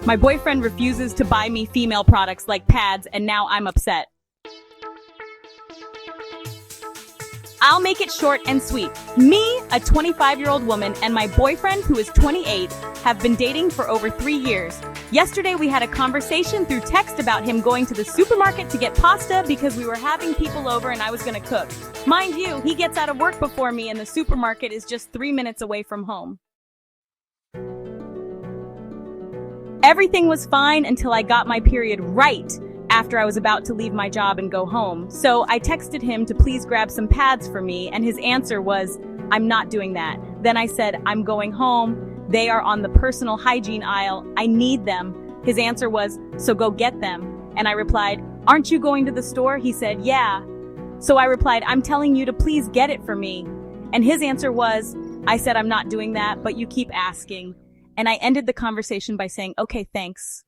My boyfriend refuses to buy me female products like pads, and now I'm upset. I'll make it short and sweet. Me, a 25-year-old woman, and my boyfriend, who is 28, have been dating for over 3 years. Yesterday, we had a conversation through text about him going to the supermarket to get pasta because we were having people over and I was gonna cook. Mind you, he gets out of work before me and the supermarket is just 3 minutes away from home. Everything was fine until I got my period right after I was about to leave my job and go home. So I texted him to please grab some pads for me, and his answer was, "I'm not doing that." Then I said, "I'm going home. They are on the personal hygiene aisle. I need them." His answer was, "So go get them." And I replied, "Aren't you going to the store?" He said, "Yeah." So I replied, "I'm telling you to please get it for me." And his answer was, "I said I'm not doing that, but you keep asking." And I ended the conversation by saying, "Okay, thanks."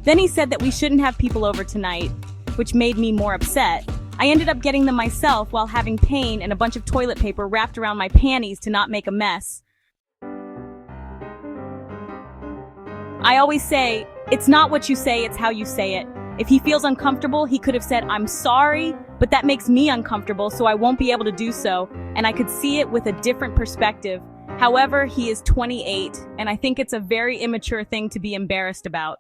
Then he said that we shouldn't have people over tonight, which made me more upset. I ended up getting them myself while having pain and a bunch of toilet paper wrapped around my panties to not make a mess. I always say, it's not what you say, it's how you say it. If he feels uncomfortable, he could have said, "I'm sorry," but that makes me uncomfortable, so I won't be able to do so, and I could see it with a different perspective. However, he is 28, and I think it's a very immature thing to be embarrassed about.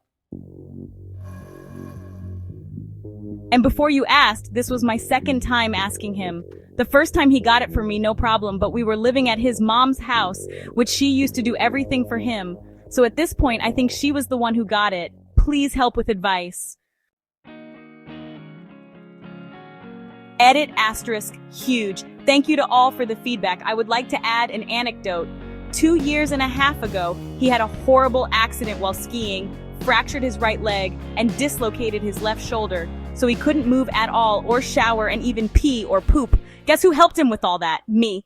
And before you asked, this was my second time asking him. The first time he got it for me, no problem, but we were living at his mom's house, which she used to do everything for him. So at this point, I think she was the one who got it. Please help with advice. Edit *, huge. Thank you to all for the feedback. I would like to add an anecdote. 2.5 years ago, he had a horrible accident while skiing, fractured his right leg, and dislocated his left shoulder. So he couldn't move at all, or shower, and even pee or poop. Guess who helped him with all that? Me.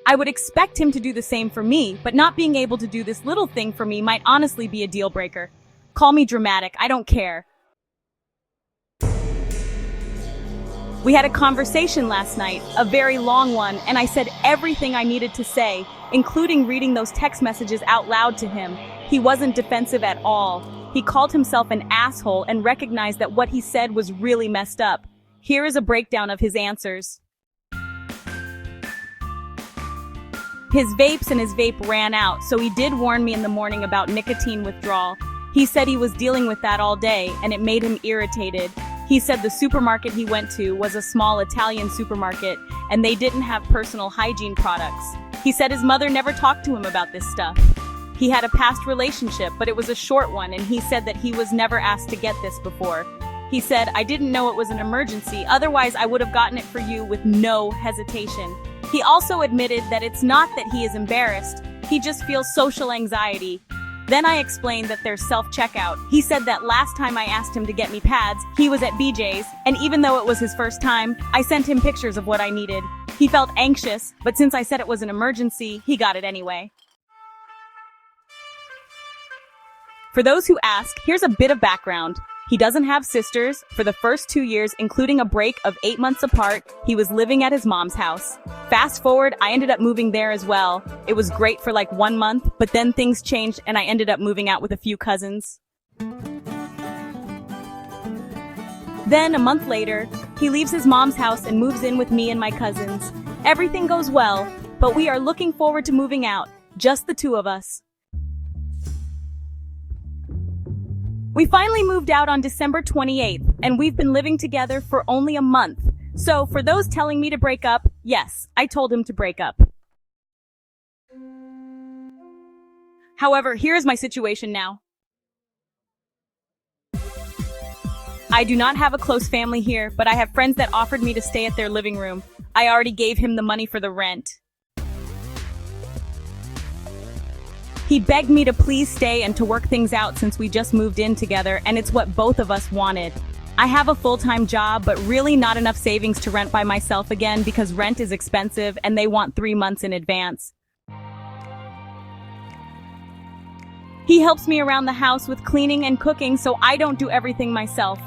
I would expect him to do the same for me, but not being able to do this little thing for me might honestly be a deal breaker. Call me dramatic, I don't care. We had a conversation last night, a very long one, and I said everything I needed to say, including reading those text messages out loud to him. He wasn't defensive at all. He called himself an asshole and recognized that what he said was really messed up. Here is a breakdown of his answers. His vapes and his vape ran out, so he did warn me in the morning about nicotine withdrawal. He said he was dealing with that all day, and it made him irritated. He said the supermarket he went to was a small Italian supermarket, and they didn't have personal hygiene products. He said his mother never talked to him about this stuff. He had a past relationship, but it was a short one, and he said that he was never asked to get this before. He said, "I didn't know it was an emergency, otherwise I would have gotten it for you with no hesitation." He also admitted that it's not that he is embarrassed, he just feels social anxiety. Then I explained that there's self-checkout. He said that last time I asked him to get me pads, he was at BJ's, and even though it was his first time, I sent him pictures of what I needed. He felt anxious, but since I said it was an emergency, he got it anyway. For those who ask, here's a bit of background. He doesn't have sisters. For the first 2 years, including a break of 8 months apart, he was living at his mom's house. Fast forward, I ended up moving there as well. It was great for like 1 month, but then things changed and I ended up moving out with a few cousins. Then, a month later, he leaves his mom's house and moves in with me and my cousins. Everything goes well, but we are looking forward to moving out, just the two of us. We finally moved out on December 28th, and we've been living together for only a month. So, for those telling me to break up, yes, I told him to break up. However, here's my situation now. I do not have a close family here, but I have friends that offered me to stay at their living room. I already gave him the money for the rent. He begged me to please stay and to work things out since we just moved in together, and it's what both of us wanted. I have a full-time job, but really not enough savings to rent by myself again because rent is expensive and they want 3 months in advance. He helps me around the house with cleaning and cooking so I don't do everything myself.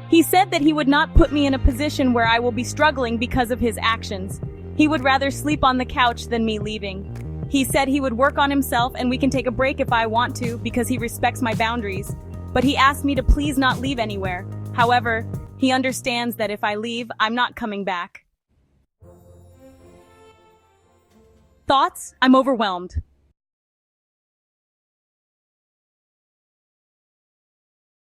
He said that he would not put me in a position where I will be struggling because of his actions. He would rather sleep on the couch than me leaving. He said he would work on himself and we can take a break if I want to because he respects my boundaries. But he asked me to please not leave anywhere. However, he understands that if I leave, I'm not coming back. Thoughts? I'm overwhelmed.